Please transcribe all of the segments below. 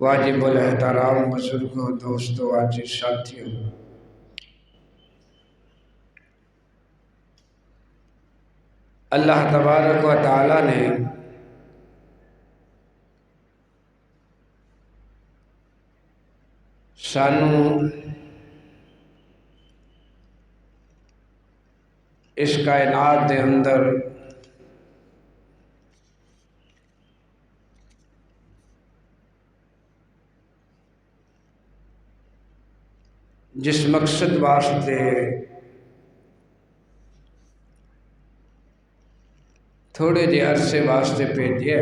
واجب الاحترام بزرگوں، دوستوں، عزیز ساتھیوں، اللہ تبارک و تعالی نے سانوں اس کائنات دے اندر جس مقصد واسطے تھوڑے جے عرصے واسطے بھیجے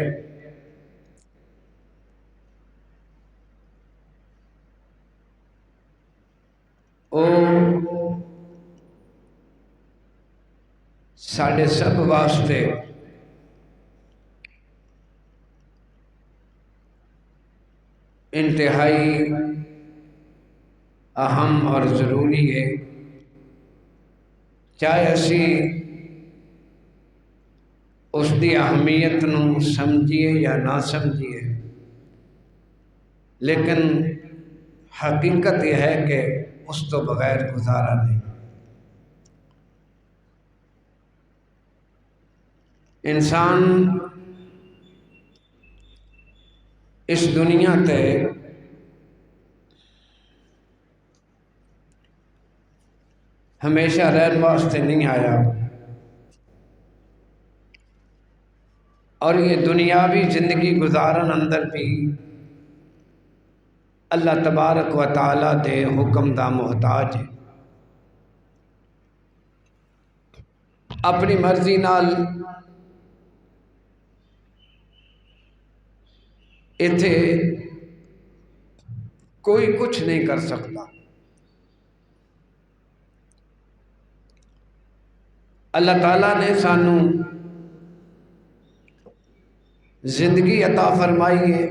او ساڑھے سب واسطے انتہائی اہم اور ضروری ہے، چاہے اسی اس دی اہمیت نو سمجھیے یا نہ سمجھیے، لیکن حقیقت یہ ہے کہ اس تو بغیر گزارا نہیں۔ انسان اس دنیا تے ہمیشہ رہن واسطے نہیں آیا، اور یہ دنیاوی زندگی گزارن اندر بھی اللہ تبارک و تعالی دے حکم دا محتاج ہے۔ اپنی مرضی نال ایتھے کوئی کچھ نہیں کر سکتا۔ اللہ تعالیٰ نے سانوں زندگی عطا فرمائی ہے،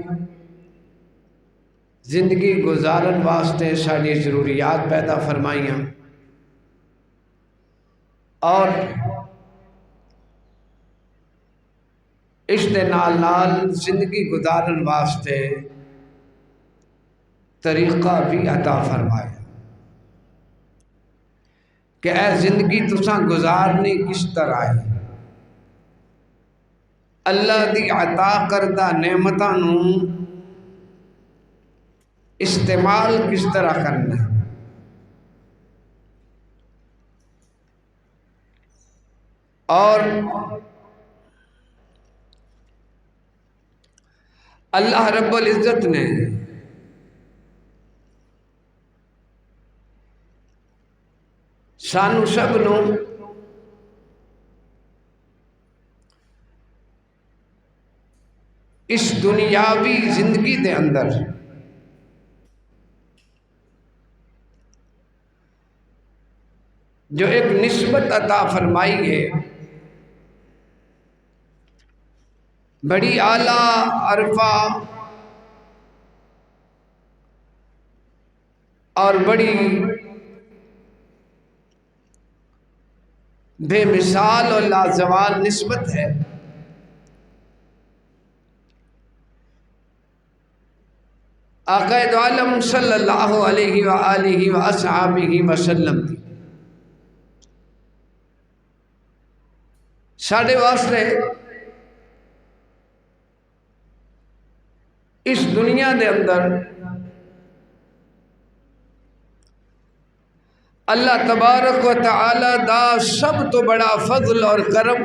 زندگی گزارن واسطے ساری ضروریات پیدا فرمائیاں، اور اس دے نال نال زندگی گزارن واسطے طریقہ بھی عطا فرمایا کہ اے زندگی تساں گزارنی کس طرح ہے، اللہ دی عطا کردہ نعمتاں نو استعمال کس طرح کرنا ہے۔ اور اللہ رب العزت نے سانو سب نو اس دنیاوی زندگی دے اندر جو ایک نسبت عطا فرمائی ہے، بڑی اعلیٰ عرفہ اور بڑی بے مثال اور لازوال نسبت ہے۔ آقا دو عالم صلی اللہ علیہ وآلہ وآصحابہ وسلم دی ساڑھے واسطے اس دنیا دے اندر اللہ تبارک و تعالی دا سب تو بڑا فضل اور کرم،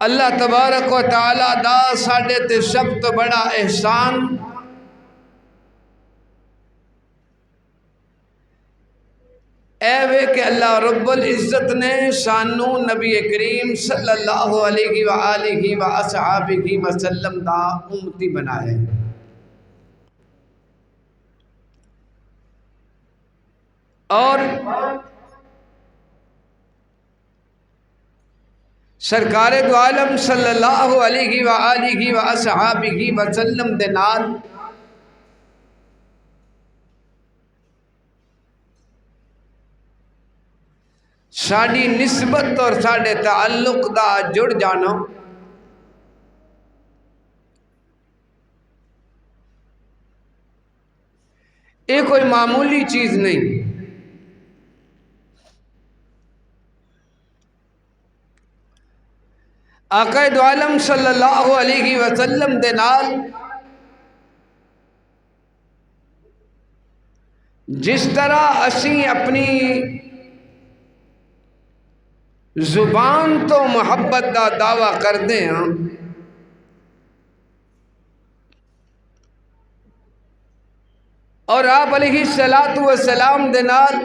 اللہ تبارک و تعالی دا ساڑھے تے سب تو بڑا احسان اے وے کہ اللہ رب العزت نے سانو نبی کریم صلی اللہ علیہ وآلہ وآصحابہ وسلم دا امتی بنائے، اور سرکار دو عالم صلی اللہ علیہ وآلہ وآصحابہ وسلم دے نال ساڑی نسبت اور ساڑے تعلق دا جڑ جانا یہ کوئی معمولی چیز نہیں۔ آقا دو عالم صلی اللہ علیہ وسلم دے نال جس طرح اسی اپنی زبان تو محبت دا دعویٰ کردے ہیں، اور آپ علیہ السلام دے نال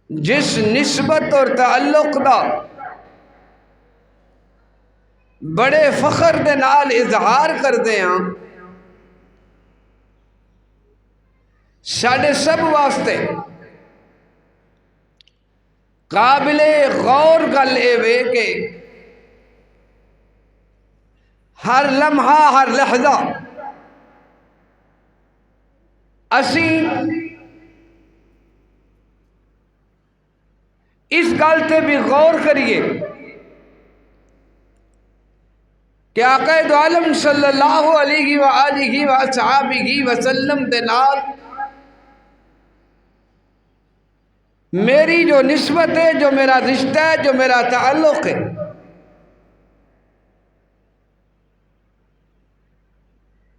جس نسبت اور تعلق دا بڑے فخر دے نال اظہار کردے ہیں، ساڑھے سب واسطے قابل غور گل اے وے کہ ہر لمحہ ہر لحظہ اسی اس گل تے بھی غور کریے کہ آقا دو عالم صلی اللہ علیہ وآلہ وصحابہ وسلم دے نال میری جو نسبت ہے، جو میرا رشتہ ہے، جو میرا تعلق ہے،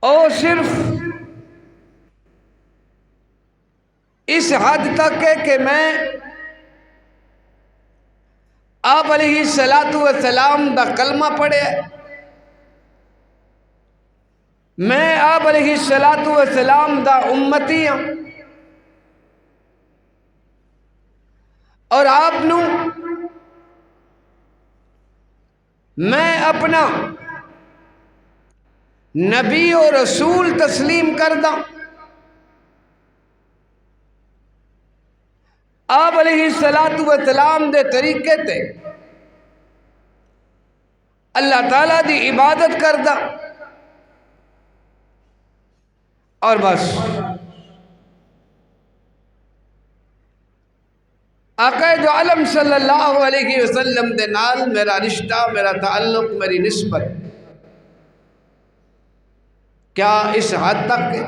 اور صرف اس حد تک ہے کہ میں آپ علیہ السلام دا کلمہ پڑھے، میں آپ علیہ السلام دا امتی ہوں، اور آپ نو میں اپنا نبی اور رسول تسلیم کردہ، آپ علیہ السلام دے طریقے تے اللہ تعالیٰ دی عبادت کردہ، اور بس آقا دو عالم صلی اللہ علیہ وسلم دے نال میرا رشتہ، میرا تعلق، میری نسبت کیا اس حد تک ہے؟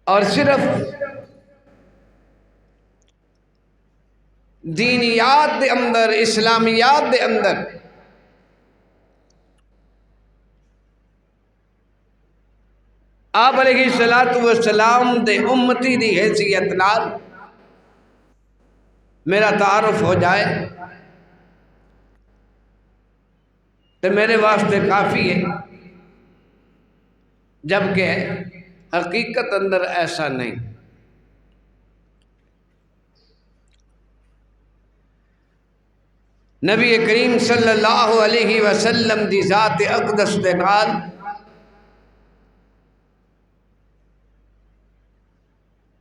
اور صرف دینیات دے اندر، اسلامیات دے اندر آپ علیہ السلام دے امتی دی حیثیت نال میرا تعارف ہو جائے تو میرے واسطے کافی ہے، جبکہ حقیقت اندر ایسا نہیں۔ نبی کریم صلی اللہ علیہ وسلم دی ذات اقدس دے نال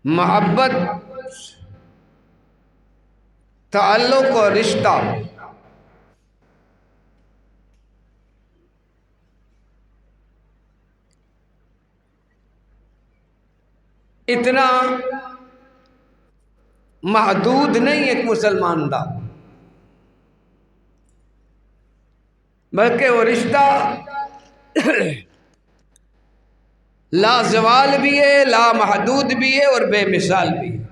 محبت، تعلق اور رشتہ اتنا محدود نہیں ایک مسلمان دا، بلکہ وہ رشتہ لا زوال بھی ہے، لا محدود بھی ہے، اور بے مثال بھی ہے۔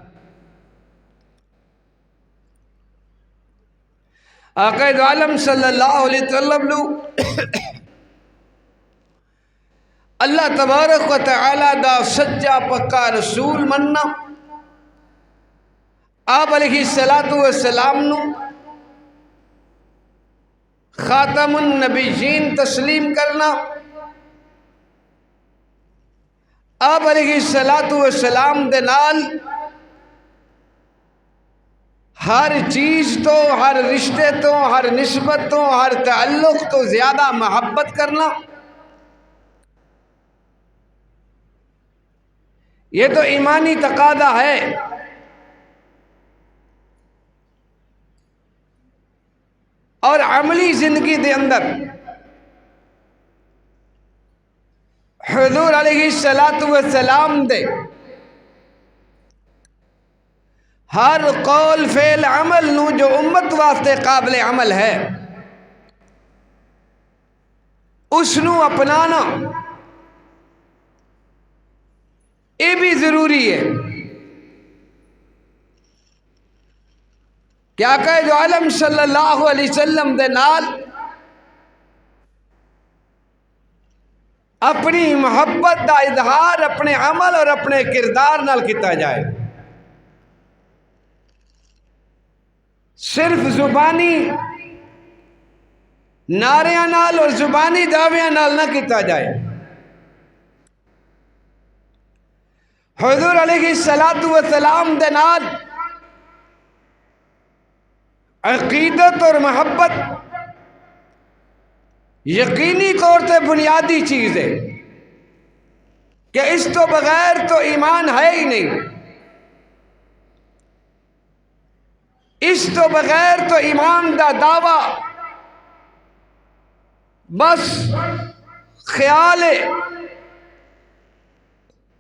آقا دو عالم صلی اللہ علیہ وسلم لو اللہ تبارک و تعالی دا سچا پکا رسول مننا، آپ علیہ السلام نو خاتم النبیین تسلیم کرنا، آپ علیہ السلام دے نال ہر چیز تو، ہر رشتے تو، ہر نسبت تو، ہر تعلق تو زیادہ محبت کرنا، یہ تو ایمانی تقاضا ہے۔ اور عملی زندگی دے اندر حضور علیہ السلام دے ہر قول فعل عمل نو جو امت واسطے قابل عمل ہے، اس نو اپنانا یہ بھی ضروری ہے کہ آقا دو عالم صلی اللہ علیہ وسلم دے نال اپنی محبت دا اظہار اپنے عمل اور اپنے کردار نال کیتا جائے، صرف زبانی نعریاں نال اور زبانی دعویاں نال نہ کیتا جائے۔ حضور علیہ السلام دے نال عقیدت اور محبت یقینی طور سے بنیادی چیز ہے کہ اس تو بغیر تو ایمان ہے ہی نہیں، اس تو بغیر تو ایمان دا دعویٰ بس خیال ہے،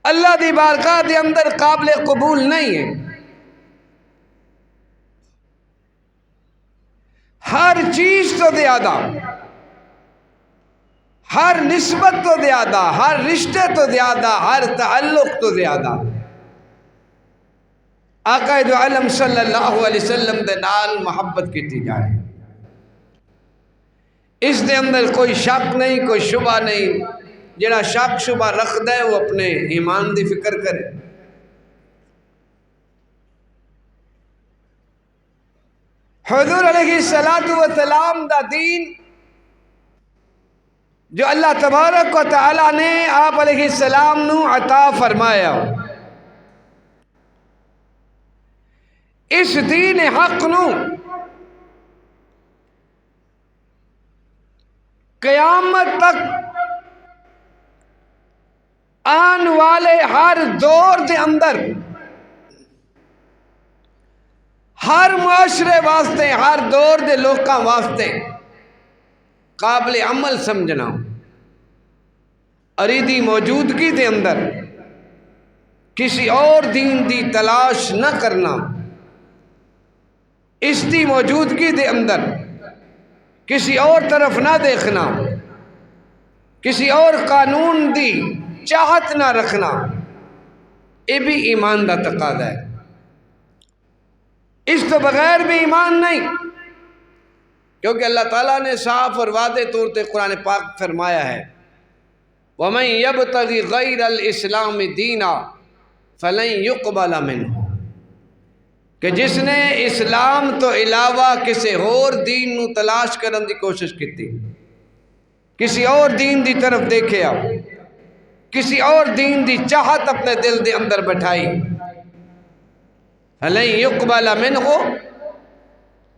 اللہ دی بارگاہ دے اندر قابل قبول نہیں ہے۔ ہر چیز تو زیادہ، ہر نسبت تو زیادہ، ہر رشتے تو زیادہ، ہر تعلق تو زیادہ آقا دو عالم صلی اللہ علیہ وسلم دے نال محبت کیتی جائے۔ اس دے اندر کوئی شک نہیں، کوئی شبہ نہیں۔ جڑا شک شبہ رکھ دے وہ اپنے ایمان دی فکر کرے۔ حضور علیہ السلام دا دین جو اللہ تبارک و تعالی نے آپ علیہ السلام نو عطا فرمایا، اس دین حق نو قیامت تک آن والے ہر دور دے اندر، ہر معاشرے واسطے، ہر دور دے لوکاں واسطے قابل عمل سمجھنا، اور دی موجودگی دے اندر کسی اور دین دی تلاش نہ کرنا، اس دی موجودگی دے اندر کسی اور طرف نہ دیکھنا، کسی اور قانون دی چاہت نہ رکھنا، یہ بھی ایمان دا تقاضا ہے۔ اس تو بغیر بھی ایمان نہیں، کیونکہ اللہ تعالیٰ نے صاف اور واضح طور پہ قرآن پاک فرمایا ہے وَمَن يَبْتَغِ غَيْرَ الْإِسْلَامِ دِينًا فَلَن يُقْبَلَ مِنْهُ، کہ جس نے اسلام تو علاوہ کسی اور دین نو تلاش کرن دی کوشش کی، کسی اور دین دی طرف دیکھے آپ، کسی اور دین دی چاہت اپنے دل دے اندر بٹھائی، فَلَن يُقْبَلَ مِنْهُ،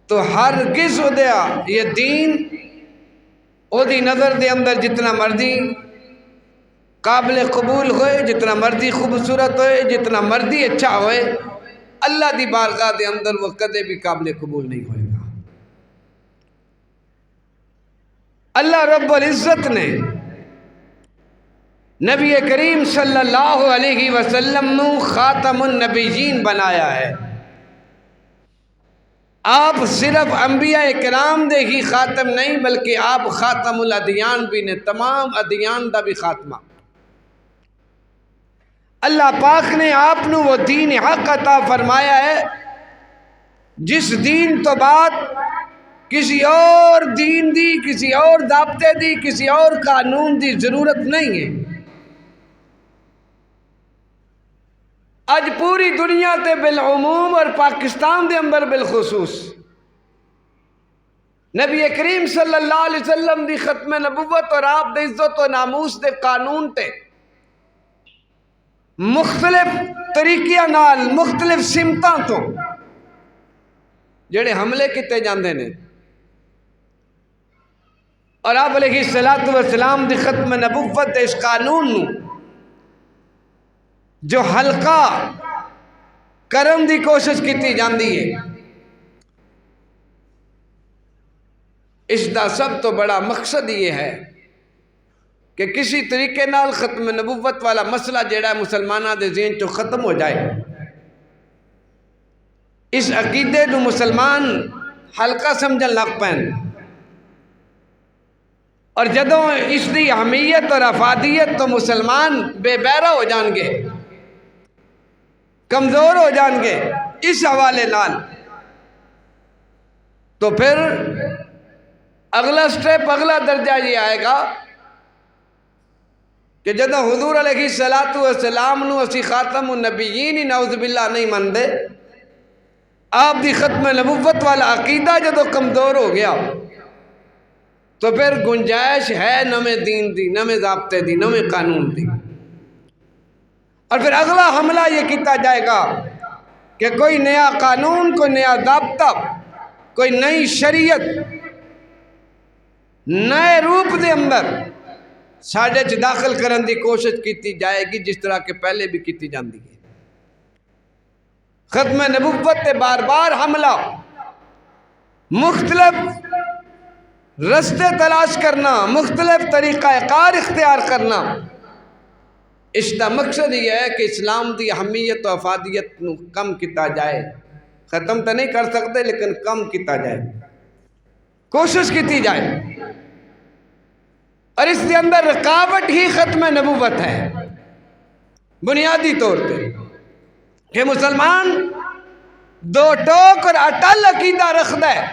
تو ہرگز ہو دیا یہ دین او دی نظر دے اندر جتنا مرضی قابل قبول ہوئے، جتنا مرضی خوبصورت ہوئے، جتنا مرضی اچھا ہوئے، اللہ دی بارگاہ دے اندر وہ کدے بھی قابل قبول نہیں ہوئے گا۔ اللہ رب العزت نے نبی کریم صلی اللہ علیہ وسلم نو خاتم النبیین بنایا ہے۔ آپ صرف انبیاء کرام دے ہی خاتم نہیں بلکہ آپ خاتم الادیان بھی نے، تمام ادیان دا بھی خاتمہ۔ اللہ پاک نے آپ نو وہ دین حق عطا فرمایا ہے جس دین تو بعد کسی اور دین دی، کسی اور ضابطے دی، کسی اور قانون دی ضرورت نہیں ہے۔ آج پوری دنیا تے بالعموم اور پاکستان دے اندر بالخصوص نبی کریم صلی اللہ علیہ وسلم دی ختم نبوت اور آپ دے عزت و ناموس دے قانون تے مختلف طریقیاں نال، مختلف سمتاں تو جڑے حملے کیتے جاندے نے، اور آپ علیہ السلام دی ختم نبوت دے اس قانون نو جو ہلکا کرن دی کوشش کیتی جاندی ہے، اس دا سب تو بڑا مقصد یہ ہے کہ کسی طریقے نال ختم نبوت والا مسئلہ جڑا ہے مسلمانہ دے ذہن چو ختم ہو جائے، اس عقیدے نو مسلمان ہلکا سمجھن لگ پین، اور جدوں اس دی اہمیت اور افادیت تو مسلمان بے بہرا ہو جان گے، کمزور ہو جان گے اس حوالے نال، تو پھر اگلا سٹیپ، اگلا درجہ یہ آئے گا کہ جدوں حضور علیہ الصلوۃ والسلام نو اسی خاتم النبیین ہی نعوذ باللہ نہیں مندے، آپ دی ختم نبوت والا عقیدہ جدوں کمزور ہو گیا، تو پھر گنجائش ہے نویں دین دی، نویں ضابطے دی، نویں قانون دی۔ اور پھر اگلا حملہ یہ کیتا جائے گا کہ کوئی نیا قانون، کوئی نیا ضابطہ، کوئی نئی شریعت نئے روپ دے اندر ساڈے چ داخل کرن دی کوشش کیتی جائے گی، جس طرح کہ پہلے بھی کیتی جاندی ہے۔ ختم نبوت تے بار بار حملہ، مختلف رستے تلاش کرنا، مختلف طریقہ کار اختیار کرنا، اس کا مقصد یہ ہے کہ اسلام دی اہمیت و افادیت نو کم کیتا جائے۔ ختم تو نہیں کر سکتے لیکن کم کیتا جائے، کوشش کیتی جائے۔ اور اس کے اندر رکاوٹ ہی ختم نبوت ہے بنیادی طور پہ، کہ مسلمان دو ٹوک اور اٹل عقیدہ رکھدا ہے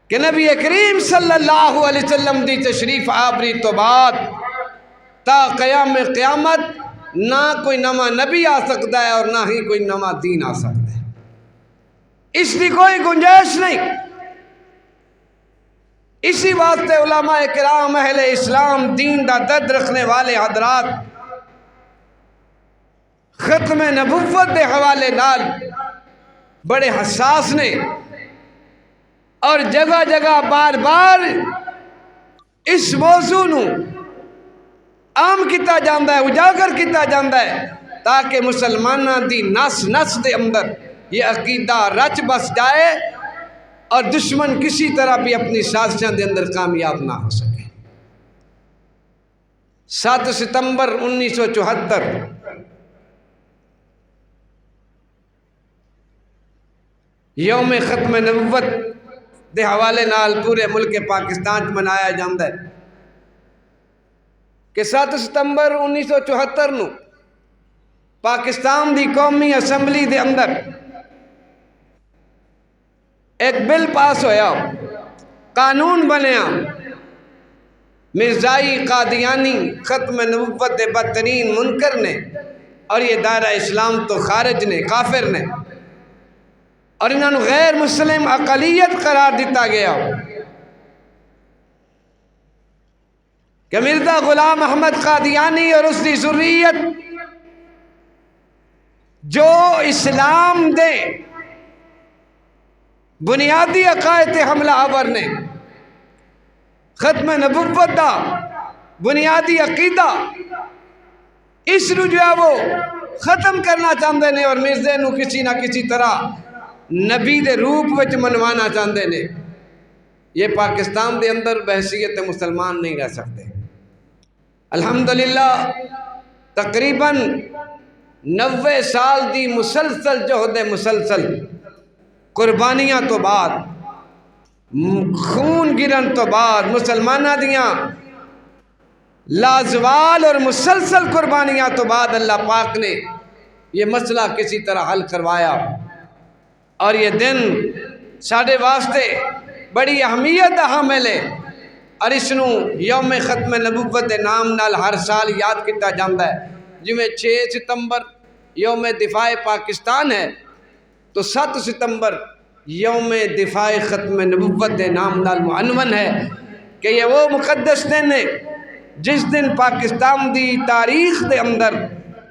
کہ نبی کریم صلی اللہ علیہ وسلم دی تشریف آوری تو بعد تا قیام قیامت نہ کوئی نواں نبی آ سکتا ہے اور نہ ہی کوئی نواں دین آ سکتا ہے، اس کی کوئی گنجائش نہیں۔ اسی واسطے علماء کرام، اہل اسلام، دین دا درد رکھنے والے حضرات ختم نبوت دے حوالے نال بڑے حساس نے، اور جگہ جگہ بار بار اس موضوع نو عام کیتا جاندا ہے، اجاگر کیتا جاندا ہے، تاکہ مسلماناں دی نس نس دے اندر یہ عقیدہ رچ بس جائے اور دشمن کسی طرح بھی اپنی سازشاں دے اندر کامیاب نہ ہو سکے۔ 7 ستمبر 1974 یوم ختم نبوت دے حوالے نال پورے ملک پاکستان منایا جاندہ ہے کہ 7 ستمبر 1974 نو پاکستان دی قومی اسمبلی دے اندر ایک بل پاس ہویا، قانون بنیا، مرزائی قادیانی ختم نبوت دے بدترین منکر نے اور یہ دائرہ اسلام تو خارج نے، کافر نے، اور انہوں نے غیر مسلم اقلیت قرار دیتا گیا کہ مرزا غلام احمد قادیانی اور اس کی ذریت جو اسلام دے بنیادی عقائد حملہ آور نے ختم نبوت دا بنیادی عقیدہ اس نو جو ہے وہ ختم کرنا چاہتے ہیں اور مرزے نو کسی نہ کسی طرح نبی دے روپ وچ منوانا چاہتے ہیں۔ یہ پاکستان دے اندر بحثیت مسلمان نہیں رہ سکتے۔ الحمدللہ تقریباً 90 سال دی مسلسل جہد مسلسل قربانیاں تو بعد، خون گرن تو بعد، مسلمانہ دیاں لازوال اور مسلسل قربانیاں تو بعد اللہ پاک نے یہ مسئلہ کسی طرح حل کروایا، اور یہ دن ساڑھے واسطے بڑی اہمیت حامل ہے، اور اس نو یوم ختم نبوت دے نام نال ہر سال یاد کیتا جاندہ ہے۔ جو میں 6 ستمبر یوم دفاع پاکستان ہے تو 7 ستمبر یوم دفاع ختم نبوت دے نام نال معنون ہے کہ یہ وہ مقدس دن ہے جس دن پاکستان دی تاریخ دے اندر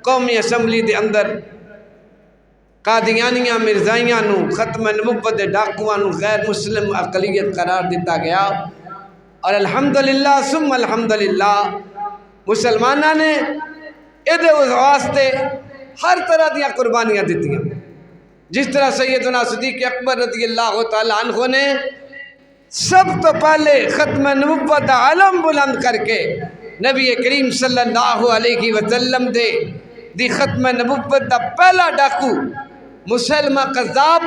قومی اسمبلی دے اندر قادیانیاں مرزائیاں نو ختم نبوت دے ڈاکواں نو غیر مسلم اقلیت قرار دیتا گیا، اور الحمدللہ ثم الحمدللہ مسلمانہ نے ادھے واسطے ہر طرح دیا قربانیاں دیتی ہیں، جس طرح سیدنا صدیق اکبر رضی اللہ تعالیٰ عنہ نے سب تو پہلے ختم نبوت دا علم بلند کر کے نبی کریم صلی اللہ علیہ وسلم دی ختم نبوت دا پہلا ڈاکو مسلمہ قذاب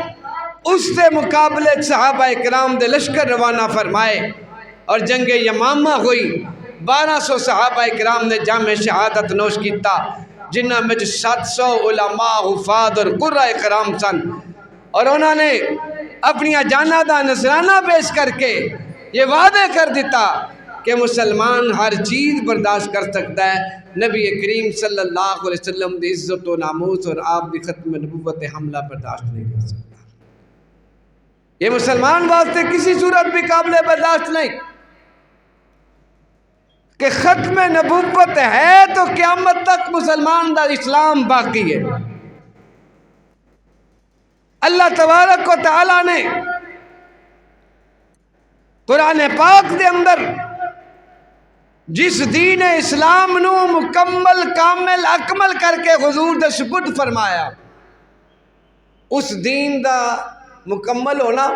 اس سے مقابلے صحابہ کرام دے لشکر روانہ فرمائے، اور جنگ یمامہ ہوئی، 1200 صحابہ کرام نے جام شہادت نوش کیتا، جنہ میں 700 علماء، حفاظ اور قرہ کرام سن، اور انہوں نے اپنی جانہ دا نذرانہ پیش کر کے یہ وعدے کر دیتا کہ مسلمان ہر چیز برداشت کر سکتا ہے، نبی کریم صلی اللہ علیہ وسلم دی عزت و ناموس اور آپ دی ختم نبوت حملہ برداشت نہیں کر سکتا۔ یہ مسلمان واسطے کسی صورت بھی قابل برداشت نہیں کہ ختم نبوت ہے تو قیامت تک مسلمان دا اسلام باقی ہے۔ اللہ تبارک و تعالی نے قرآن پاک دے اندر جس دین اسلام نو مکمل کامل اکمل کر کے حضور دے سپرد فرمایا، اس دین دا مکمل ہونا،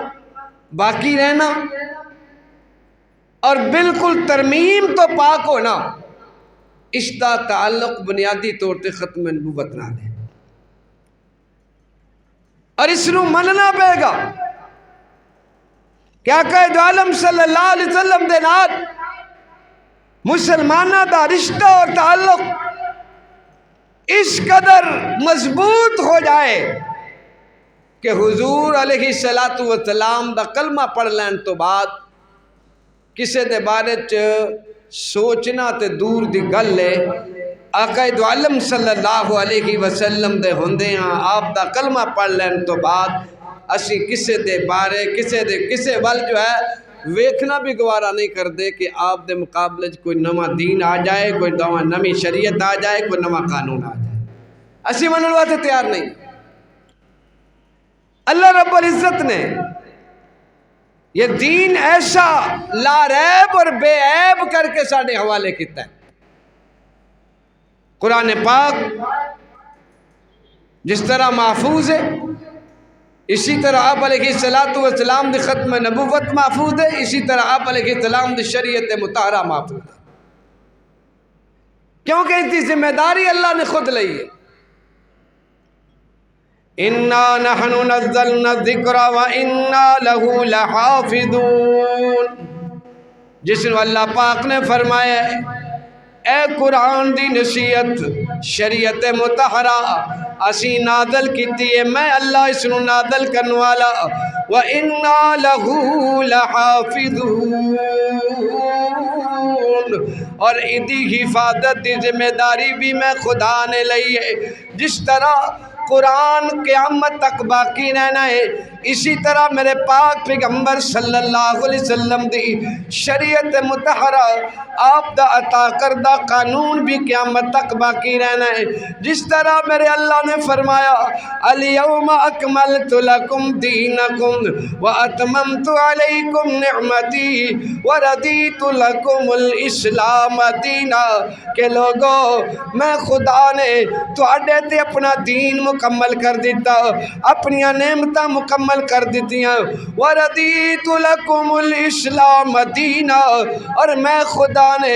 باقی رہنا اور بالکل ترمیم تو پاک ہونا، اس دا تعلق بنیادی طور تے ختم نبوت نال ہے، اور اس نو مننا پے گا کہ آقا دو عالم صلی اللہ علیہ وسلم دے نال مسلمانہ دا رشتہ اور تعلق اس قدر مضبوط ہو جائے کہ حضور علیہ السلام دا کلمہ پڑھ لین تو بعد کسے دے بارے سوچنا تے دور دی گل ہے، آقا دو عالم صلی اللہ علیہ وسلم دے ہوندے ہاں آپ دا کلمہ پڑھ لین تو بعد اسی کسے دے بارے کسے وال جو ہے ویکھنا بھی گوارا نہیں کر دے کہ آپ دے مقابلے کوئی نواں دین آ جائے، کوئی نمی شریعت آ جائے، کوئی نواں قانون آ جائے، اسی منن واسطے تیار نہیں۔ اللہ رب العزت نے یہ دین ایسا لا ریب اور بے عیب کر کے ساڑھے حوالے کیتا ہے۔ قرآن پاک جس طرح محفوظ ہے، اسی طرح آپ علیہ السلام دی ختم نبوت محفوظ ہے، اسی طرح آپ علیہ السلام دی شریعت مطہرہ محفوظ ہے، کیونکہ اس کی ذمہ داری اللہ نے خود لئی ہے۔ اِنَّا نَحْنُ نَزَّلْنَا الذِّكْرَ وَإِنَّا لَهُ لَحَافِظُونَ، جس نے اللہ پاک نے فرمایا ہے اے قرآن دی نصیحت شریعت مطہرہ اسی نازل کیتی ہے، میں اللہ اس نو نازل کرنے والا، وَإِنَّا لَهُ لَحَافِظُونَ، اور ادھی حفاظت دی ذمہ داری بھی میں خدا نے لئی ہے۔ جس طرح قرآن قیامت تک باقی رہنا ہے، اسی طرح میرے پاک پیغمبر صلی اللہ علیہ وسلم دی شریعت مطہرہ آپ دا عطا کردہ قانون بھی قیامت تک باقی رہنا ہے۔ جس طرح میرے اللہ نے فرمایا اليوم اکملت لکم دینکم واتممت علیکم نعمتی وردیت لکم الاسلام دینا، کہ لوگو میں خدا نے تواڈے تے اپنا دین مکمل کر دیتا، اپنی نعمتاں مکمل کر دیتیاں، وردیت لکم الاسلام دینا، اور میں خدا نے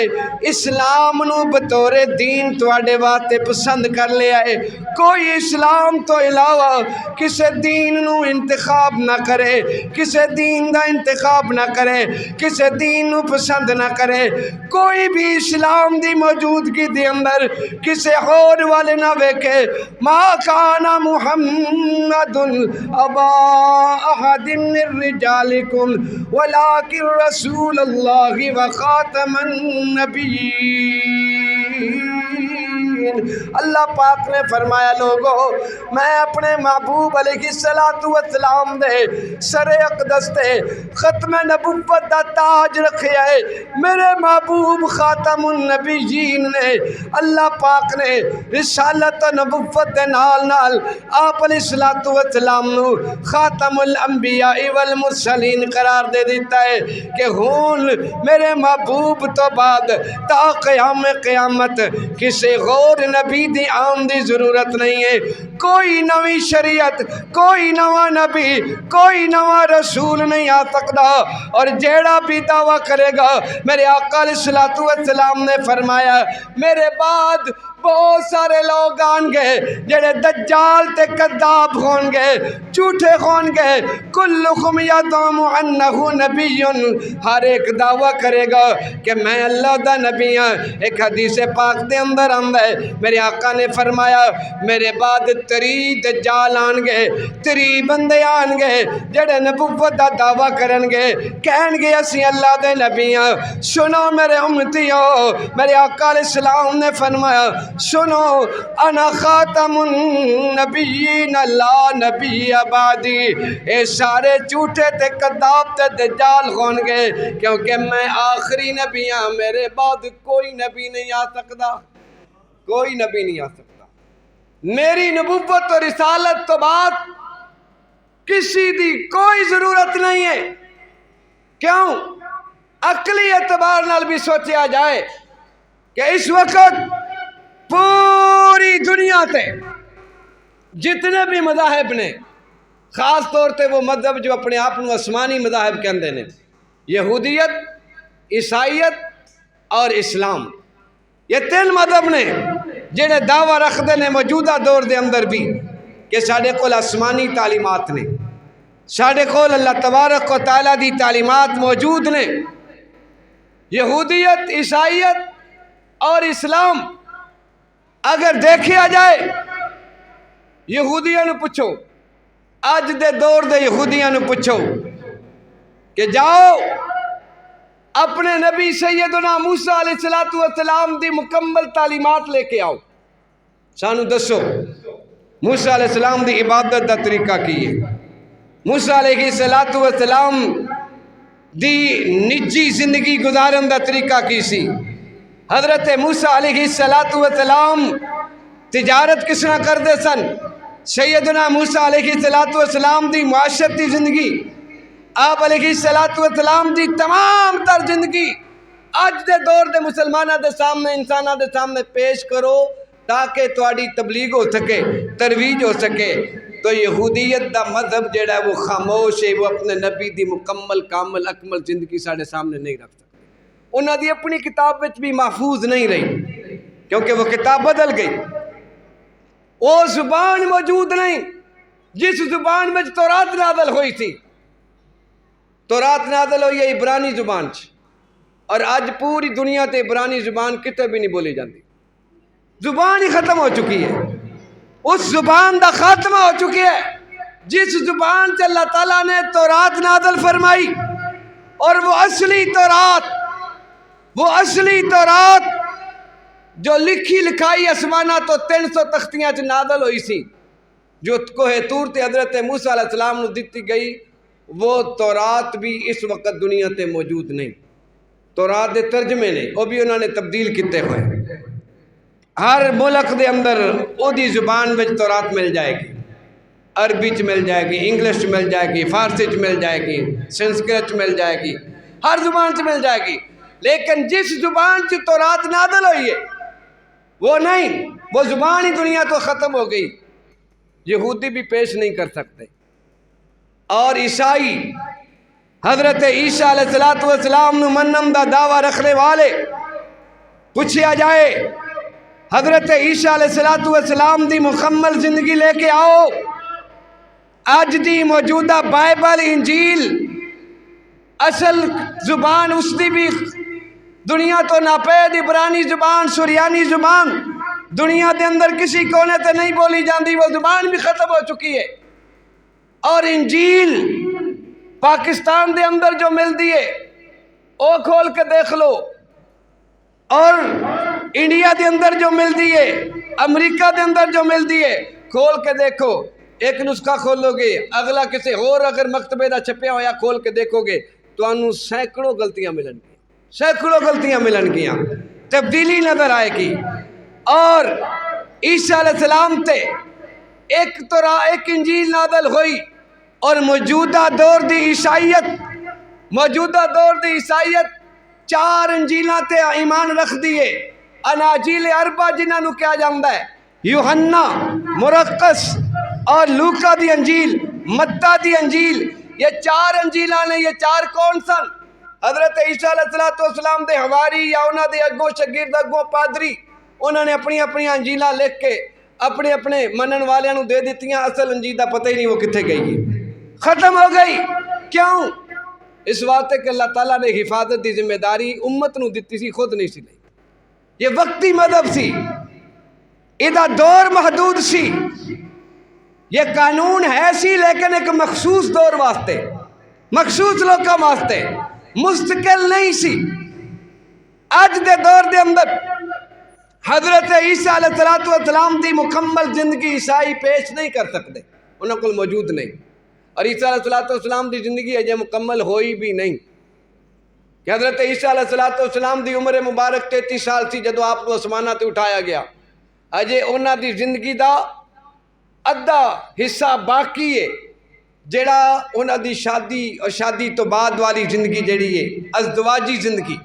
اسلام نو بطور دین تواڈے واسطے پسند کر لیا ہے۔ کوئی اسلام تو علاوہ کسے دین نو انتخاب نہ کرے، کسے دین دا انتخاب نہ کرے، کسے دین نو پسند نہ کرے، کوئی بھی اسلام دی موجودگی دے اندر کسے اور والے نہ ویکھے۔ ما کان محمد ابا احد من رجالکم ولکن رسول اللہ وخاتم النبیین۔ اللہ پاک نے فرمایا لوگو میں اپنے محبوب علیہ السلام دے سر اقدس تے ختم نبوت دا تاج رکھیا ہے۔ میرے محبوب خاتم النبیین نے اللہ پاک نے رسالت و نبوت دے نال نال آپ علیہ السلام نو خاتم الانبیاء والمرسلین قرار دے دیتا ہے کہ ہون میرے محبوب تو بعد تا قیام قیامت کسی غور نبی دی آن دی ضرورت نہیں ہے۔ کوئی نوی شریعت، کوئی نواں نبی، کوئی نواں رسول نہیں آ سکتا، اور جیڑا بھی دعویٰ کرے گا میرے آقا علیہ السلام نے فرمایا میرے بعد بہت سارے لوگ آن گے جڑے دجال تے کذاب ہون گے، جھوٹے ہون گے، کلکم یزعم انہ نبی، ہر ایک دعویٰ کرے گا کہ میں اللہ دا نبی ہاں۔ ایک حدیث پاک دے اندر آندا ہے میرے آقا نے فرمایا میرے بعد 3 دجال آن گے، 3 بندے آن گے جڑے نبوت دا دعویٰ کرن گے، کہن گے اسی اللہ دے نبی ہاں۔ سنو میرے امتیو، میرے آقا علیہ السلام نے فرمایا سنو انا خاتم النبیین لا نبی بعدی، اے سارے جھوٹے تے کذاب تے دجال ہون گے کیونکہ میں آخری نبی ہاں، میرے بعد کوئی نبی نہیں آ سکتا، کوئی نبی نہیں آ سکتا۔ میری نبوت اور رسالت تو بعد کسی دی کوئی ضرورت نہیں ہے۔ کیوں؟ عقلی اعتبار نال بھی سوچیا جائے کہ اس وقت پوری دنیا تے جتنے بھی مذاہب نے، خاص طور تے وہ مذہب جو اپنے آپ کو آسمانی مذاہب کہندے نے، یہودیت، عیسائیت اور اسلام، یہ 3 مذہب نے جڑے دعویٰ رکھتے ہیں موجودہ دور دے اندر بھی کہ ساڈے کول آسمانی تعلیمات نے، ساڈے کول اللہ تبارک و تعالیٰ دی تعلیمات موجود نے۔ یہودیت، عیسائیت اور اسلام اگر دیکھیا جائے، یہودیاں نو پوچھو، اج دے دور دے یہودیاں نو پوچھو کہ جاؤ اپنے نبی سیدنا موسیٰ علیہ السلام دی مکمل تعلیمات لے کے آؤ، سانو دسو موسیٰ علیہ السلام دی عبادت دا طریقہ کی ہے، موسیٰ علیہ السلام دی نجی زندگی گزارن دا طریقہ کی سی، حضرت موسیٰ علیہ السلام تجارت کس طرح کرتے سن، سیدنا موسیٰ علیہ السلام دی معاشرتی زندگی، آپ علیہ السلام دی تمام تر زندگی اج دے دور دے مسلمانہ دے سامنے، انسانہ دے سامنے پیش کرو تاکہ تواڈی تبلیغ ہو سکے، ترویج ہو سکے۔ تو یہودیت دا مذہب جڑا ہے وہ خاموش ہے، وہ اپنے نبی دی مکمل کامل اکمل زندگی ساڑھے سامنے نہیں رکھ سکتے، انہاں دی اپنی کتاب وچ بھی محفوظ نہیں رہی کیونکہ وہ کتاب بدل گئی، وہ زبان موجود نہیں جس زبان میں تورات نازل ہوئی تھی۔ تورات نازل ہوئی ہے عبرانی زبان چ، اور آج پوری دنیا تے عبرانی زبان کتے بھی نہیں بولی جاندی، زبان ہی ختم ہو چکی ہے، اس زبان دا خاتمہ ہو چکی ہے جس زبان سے اللہ تعالیٰ نے تورات نازل فرمائی، اور وہ اصلی تورات جو لکھی لکھائی اسمانہ تو 300 تختیاں چ نازل ہوئی سی، جو کوہ طور تے حضرت موسیٰ علیہ السلام نو دیتی گئی، وہ تورات بھی اس وقت دنیا تے موجود نہیں۔ تورات دے ترجمے نے وہ بھی انہوں نے تبدیل کیتے ہوئے، ہر ملک دے اندر او دی زبان وچ تورات مل جائے گی، عربی چ مل جائے گی، انگلش چ مل جائے گی، فارسی چ مل جائے گی، سنسکرت چ مل جائے گی، ہر زبان چ مل جائے گی، لیکن جس زبان چ تورات نازل ہوئی ہے وہ نہیں، وہ زبان ہی دنیا تو ختم ہو گئی، یہودی بھی پیش نہیں کر سکتے۔ اور عیسائی، حضرت عیسیٰ علیہ السلام نو منن دا دعویٰ رکھنے والے، پوچھیا جائے حضرت عیسیٰ علیہ السلام دی مکمل زندگی لے کے آؤ، اج دی موجودہ بائبل، انجیل، اصل زبان اس دی بھی دنیا تو ناپید عبرانی زبان، سریانی زبان دنیا دے اندر کسی کونے تے نہیں بولی جاندی، وہ زبان بھی ختم ہو چکی ہے۔ اور انجیل پاکستان دے اندر جو مل دیئے او کھول کے دیکھ لو، اور انڈیا دے اندر جو مل دیئے، امریکہ دے اندر جو مل دیئے، کھول کے دیکھو، ایک نسخہ کھولو گے، اگلا کسی اور اگر مکتبے دا چھپیا ہویا کھول کے دیکھو گے تو انہوں سینکڑوں غلطیاں ملن گی، سینکڑوں غلطیاں ملن گیاں، تبدیلی نظر آئے گی۔ اور عیسیٰ علیہ السلام تے ایک انجیل نازل ہوئی، اور موجودہ دور دی عیسائیت 4 انجیلاں تے ایمان رکھ دیئے، اناجیل اربع جنہاں نو کیا جاندہ ہے، یوحنا، مرقس اور لوکا دی انجیل، متی دی انجیل، یہ 4 انجیلاں نے، یہ 4 کون سن؟ حضرت عیسیٰ علیہ السلام دے حواری یا انہاں دے اگوں شاگرد اگوں پادری، انہوں نے اپنی اپنی انجیلاں لکھ کے اپنے اپنے منن والوں نو دے دیتیاں، اصل انجیل دا پتہ ہی نہیں وہ کتنے گئی ہے، ختم ہو گئی۔ کیوں؟ اس واسطے کہ اللہ تعالیٰ نے حفاظت دی ذمہ داری امت نو دیتی سی، خود نہیں سی لئی۔ یہ وقتی مذہب سی، ادھا دور محدود سی، یہ قانون ہے سی لیکن ایک مخصوص دور واسطے، مخصوص لوکاں واسطے، مستقل نہیں سی۔ اج دے دور دے اندر حضرت عیسیٰ علیہ السلام دی مکمل زندگی عیسائی پیش نہیں کر سکتے، انہوں کو موجود نہیں، اور عیسیٰ علیہ السلام دی زندگی اجے مکمل ہوئی بھی نہیں، کہ حضرت عیسیٰ علیہ السلام دی عمر مبارک 33 سال سی جدو آپ کو آسماناں تے اٹھایا گیا، اجے انہاں دی زندگی دا ادھا حصہ باقی ہے، جڑا انہاں دی شادی اور شادی تو بعد والی زندگی جڑی ہے ازدواجی زندگی،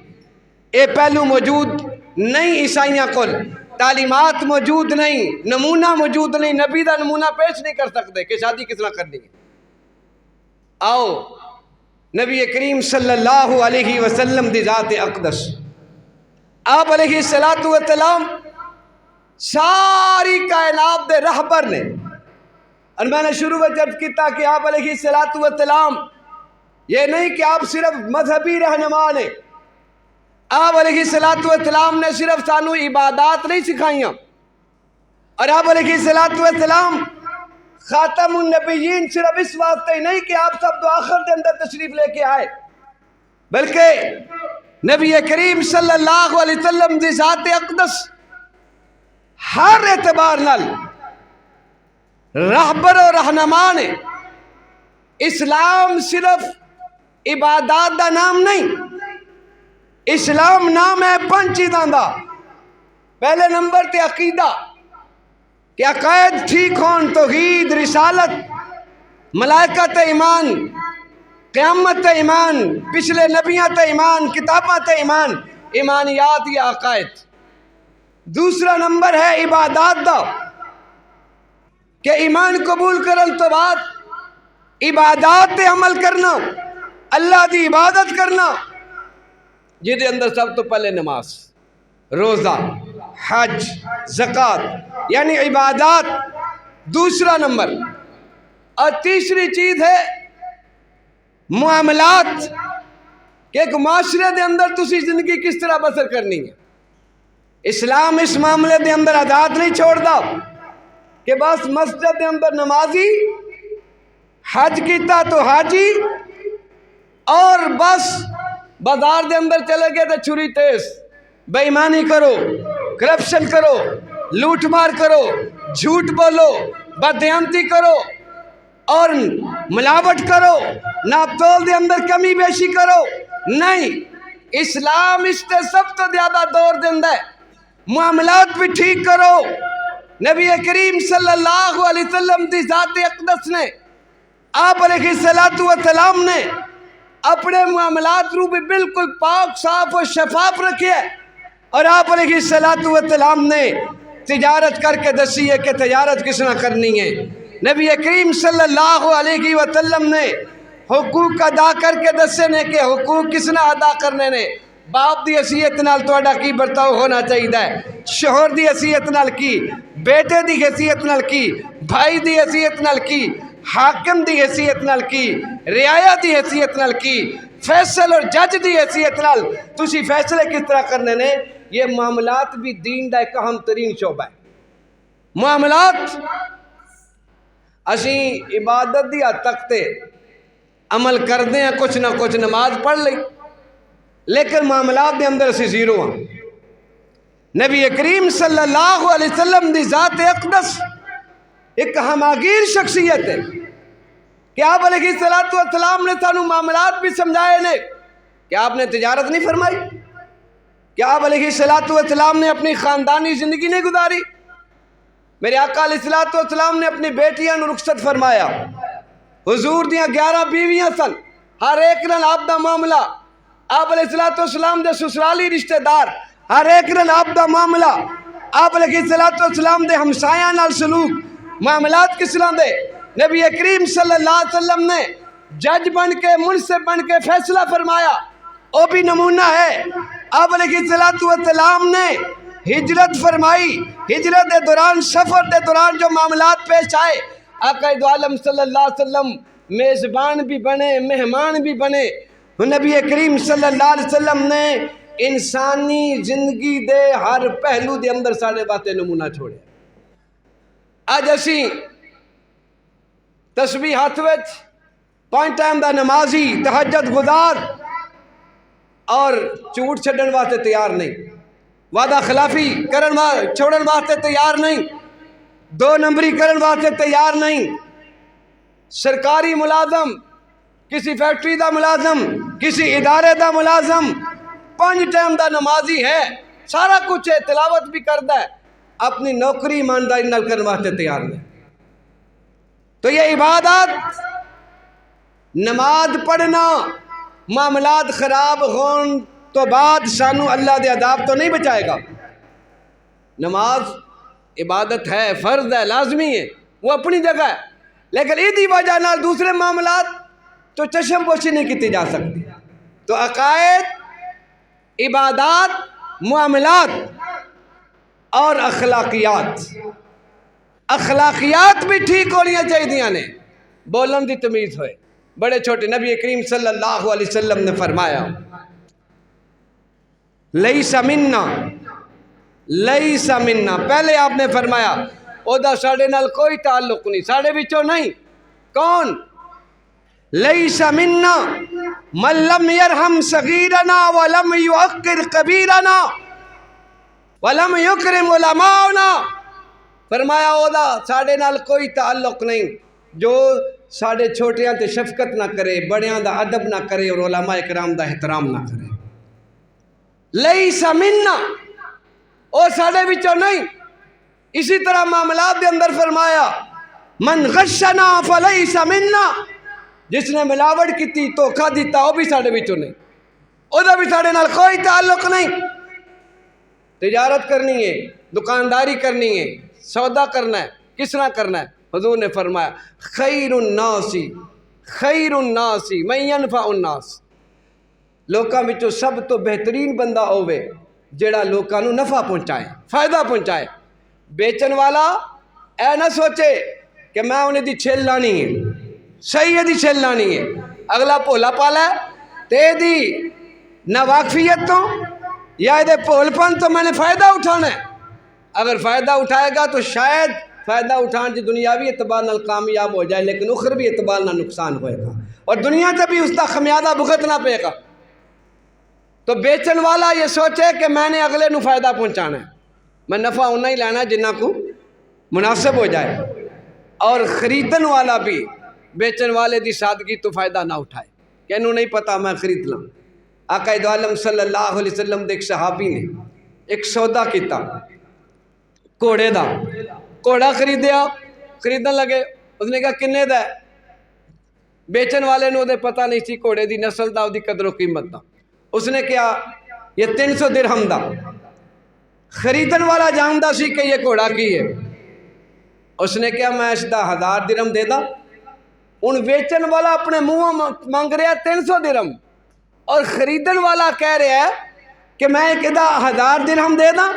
اے پہلو موجود نہیں۔ عیسائیاں کول تعلیمات موجود نہیں، نمونہ موجود نہیں، نبی دا نمونہ پیش نہیں کر سکتے کہ شادی کس طرح کرنی ہے۔ آؤ نبی کریم صلی اللہ علیہ وسلم دی ذات اقدس، آپ علیہ السلام ساری کائنات دے رہبر نے، اور میں نے شروع میں عرض کیتا کہ آپ علیہ السلام یہ نہیں کہ آپ صرف مذہبی رہنما نے، آپ علیہ السلام نے صرف سانو عبادات نہیں سکھائیاں، اور آپ علیہ السلام خاتم النبیین صرف اس واسطے ہی نہیں کہ آپ سب تو آخر دے اندر تشریف لے کے آئے، بلکہ نبی کریم صلی اللہ علیہ وسلم دی ذات اقدس ہر اعتبار نال رہبر و رہنما نے۔ اسلام صرف عبادات دا نام نہیں، اسلام نام ہے 5 چیزاں دا۔ پہلے نمبر تے عقیدہ، کہ عقائد ٹھیک ہون، توحید، رسالت، ملائکہ تے ایمان، قیامت تے ایمان، پچھلے نبیاں تے ایمان، کتاباں تے ایمان، ایمانیات یا عقائد۔ دوسرا نمبر ہے عبادات دا، کہ ایمان قبول کرن تو بعد عبادات تے عمل کرنا، اللہ دی عبادت کرنا، جہدے اندر سب تو پہلے نماز، روزہ، حج، زکوٰۃ، یعنی عبادات دوسرا نمبر۔ اور تیسری چیز ہے معاملات، کہ ایک معاشرے دے اندر تسی زندگی کس طرح بسر کرنی ہے۔ اسلام اس معاملے دے اندر آزاد نہیں چھوڑ دا کہ بس مسجد دے اندر نمازی، حج کیتا تو حاجی، اور بس بازار دے اندر چلے گئے تو چھری تیز، بے ایمانی کرو، کرپشن کرو، لوٹ مار کرو، جھوٹ بولو، بددیانتی کرو، اور ملاوٹ کرو، ناپ تول دے اندر کمی بیشی کرو۔ نہیں، اسلام اس تے سب تو زیادہ دور دیندہ ہے، معاملات بھی ٹھیک کرو۔ نبی کریم صلی اللہ علیہ وسلم دی ذات اقدس نے، آپ علیہ السلام نے اپنے معاملات رو بھی بالکل پاک، صاف اور شفاف رکھے، اور آپ علیہ السلام نے تجارت کر کے دسی ہے کہ تجارت کس نہ کرنی ہے۔ نبی کریم صلی اللہ علیہ وسلم نے حقوق ادا کر کے دسے نے کہ حقوق کس نہ ادا کرنے نے۔ باپ دی حیثیت نال تہاڈا کی برتاؤ ہونا چاہیے، شوہر دی حیثیت نال کی، بیٹے دی حیثیت نال کی، بھائی دی حیثیت نال کی، حاکم دی حیثیت نال کی، رعایا دی حیثیت نال کی، فیصل اور جج دی حیثیت نال تسی فیصلے کس طرح کرنے نے۔ یہ معاملات بھی دین دا ایک اہم ترین شعبہ ہے۔ معاملات اسی عبادت دی حد تک تے عمل کردے ہیں، کچھ نہ کچھ نماز پڑھ لئی، لیکن معاملات دے اندر اسی زیرو ہیں۔ نبی کریم صلی اللہ علیہ وسلم دی ذات اقدس ایک ہماگیر شخصیت ہے، کہ آپ علیہ السلام نے سانو معاملات بھی سمجھائے نے، کہ آپ نے تجارت نہیں فرمائی، کہ آپ علیہ السلام نے اپنی خاندانی زندگی نہیں گزاری، میرے آقا علیہ السلام نے اپنی بیٹیاں نو رخصت فرمایا، حضور دیاں 11 بیویاں سن، ہر ایک نال آپ دا معاملہ، آپ علیہ السلام دے سسرالی رشتہ دار، ہر ایک نال آپ دا معاملہ، آپ علیہ السلام دے ہمسایاں نال سلوک، معاملات کس طرح دے۔ نبی کریم صلی اللہ علیہ وسلم نے جج بن کے، منصف بن کے فیصلہ فرمایا، وہ بھی نمونہ ہے۔ آپ علیہ السلام نے ہجرت فرمائی، ہجرت دے دوران، سفر دے دوران جو معاملات پیش آئے، آقا دو عالم صلی اللہ علیہ وسلم میزبان بھی بنے، مہمان بھی بنے۔ نبی کریم صلی اللہ علیہ وسلم نے انسانی زندگی دے ہر پہلو دے اندر ساڑے باتیں نمونہ چھوڑے۔ آج اسی تسبیح ہاتھ وچ، 5 ٹائم دا نمازی، تہجد گزار اور جھوٹ چھڈن واسطے تیار نہیں، وعدہ خلافی چھوڑن واسطے تیار نہیں، 2 نمبری کرن واسطے تیار نہیں۔ سرکاری ملازم، کسی فیکٹری دا ملازم، کسی ادارے دا ملازم، 5 ٹائم دا نمازی ہے، سارا کچھ ہے، تلاوت بھی کردا ہے، اپنی نوکری ایمانداری نال کرن واسطے تیار نہیں۔ تو یہ عبادت، نماز پڑھنا، معاملات خراب ہون تو بعد سانو اللہ دے عذاب تو نہیں بچائے گا۔ نماز عبادت ہے، فرض ہے، لازمی ہے، وہ اپنی جگہ ہے، لیکن ایدی وجہ نال دوسرے معاملات تو چشم پوشی نہیں کیتی جا سکتی۔ تو عقائد، عبادات، معاملات اور اخلاقیات بھی ٹھیک ہونی چاہیے نے، بولن دی تمیز ہوئے۔ بڑے چھوٹے نبی کریم صلی اللہ علیہ وسلم نے فرمایا لیس منا، لیس منا، پہلے آپ نے فرمایا او دا ساڑے نال کوئی تعلق نہیں، ساڑے بچوں نہیں۔ کون؟ لیس منا من لم یرحم صغیرنا ولم یوقر کبیرنا ولم یکرم علماءنا، فرمایا او دا ساڑے نال کوئی تعلق نہیں جو ساڑے چھوٹیاں تے شفقت نہ کرے، بڑیاں دا ادب نہ کرے اور علماء اکرام دا احترام نہ کرے۔ لیس منا، او ساڑے بچوں نہیں۔ اسی طرح معاملات دے اندر فرمایا من غشنا فلیس منا، جس نے ملاوٹ کیتی، دھوکا دیتا، وہ بھی ساڑے بچوں نہیں، او دا بھی ساڑے نال کوئی تعلق نہیں۔ تجارت کرنی ہے، دکانداری کرنی ہے، سودا کرنا ہے، کس طرح کرنا ہے؟ حضور نے فرمایا خیر الناس من ینفع الناس، لوکاں وچوں سب تو بہترین بندہ ہوے جیڑا لوکاں نو نفع پہنچائے، فائدہ پہنچائے۔ بیچن والا اے نہ سوچے کہ میں انہیں دی چھل لانی ہے، صحیح دی چھل لانی ہے، اگلا بھولا پالا ہے تے دی نہ واقفیت تو یا دے بھول پن تو میں نے فائدہ اٹھانا ہے۔ اگر فائدہ اٹھائے گا تو شاید فائدہ اٹھان جو دنیاوی اعتبار نال کامیاب ہو جائے، لیکن اخروی اعتبار نال نقصان ہوئے گا اور دنیا سے بھی اس کا خمیازہ بھگتنا پڑے گا۔ تو بیچن والا یہ سوچے کہ میں نے اگلے نو فائدہ پہنچانا ہے، میں نفع انہا ہی لینا جنہ کو مناسب ہو جائے، اور خریدن والا بھی بیچن والے دی سادگی تو فائدہ نہ اٹھائے کہ انہوں نہیں پتا میں خرید لوں۔ آقا دو عالم صلی اللہ علیہ وسلم دے ایک صحابی نے ایک سودا کیتا گھوڑے دا، گھوڑا خریدیا، خریدن لگے، اس نے کہا کنے دا ہے؟ بیچن والے نے پتہ نہیں سی گھوڑے دی نسل دا، دی قدر و قیمت دا، اس نے کہا یہ 300 درہم دا۔ خریدن والا جاندا سی کہ یہ گھوڑا کی ہے، اس نے کہا میں اس دا 1000 درہم دے دا۔ ان بیچن والا اپنے منہ مانگ رہا 300 درہم اور خریدن والا کہہ رہا ہے کہ میں کہدا 1000 درہم دے دا،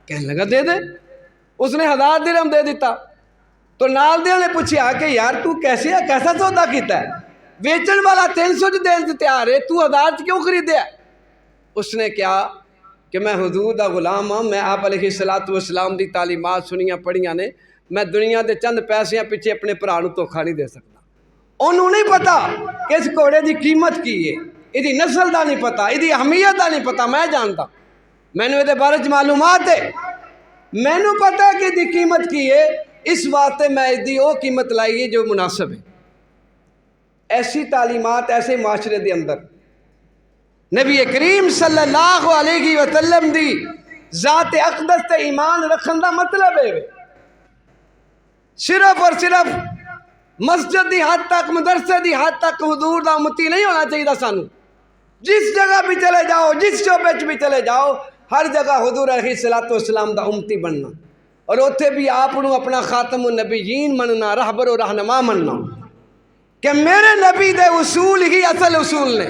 کہنے لگا دے دے۔ اس نے 1000 درہم دے دیتا تو نال دے نے پوچھا کہ یار تو کیسا سودا کیتا ہے؟ بیچن والا 300 دین سے تیار ہے، تو 1000 کیوں خریدیا؟ اس نے کہا کہ میں حضور دا غلام ہوں، میں آپ علیہ السلام دی تعلیمات سنیاں پڑھیاں نے، میں دنیا دے چند پیسیاں پیچھے اپنے بھرا نوں دھوکھا نہیں دے سکتا۔ انہوں نہیں پتا کہ اس گھوڑے دی قیمت کی ہے، ایدی نسل دا نہیں پتا، ایدی اہمیت دا نہیں پتا، میں جانتا، میں نے دے بارے معلومات ہے، میں نے پتا کہ ایدی قیمت کی ہے، اس واسطے میں ایدی وہ قیمت لائی ہے جو مناسب ہے۔ ایسی تعلیمات ایسے معاشرے دے اندر نبی کریم صلی اللہ علیہ وسلم دی ذات اقدس تے ایمان رکھن دا مطلب ہے صرف اور صرف مسجد دی حد تک، مدرسے دی حد تک حضور دا امتی نہیں ہونا چاہیے سانو۔ جس جگہ بھی چلے جاؤ، جس شعبے بھی چلے جاؤ، ہر جگہ حضور علیہ السلام دا امتی بننا، اور اتھے بھی آپ اپنا خاتم النبیین مننا، رہبر و رہنما مننا کہ میرے نبی دے اصول ہی اصل اصول نے،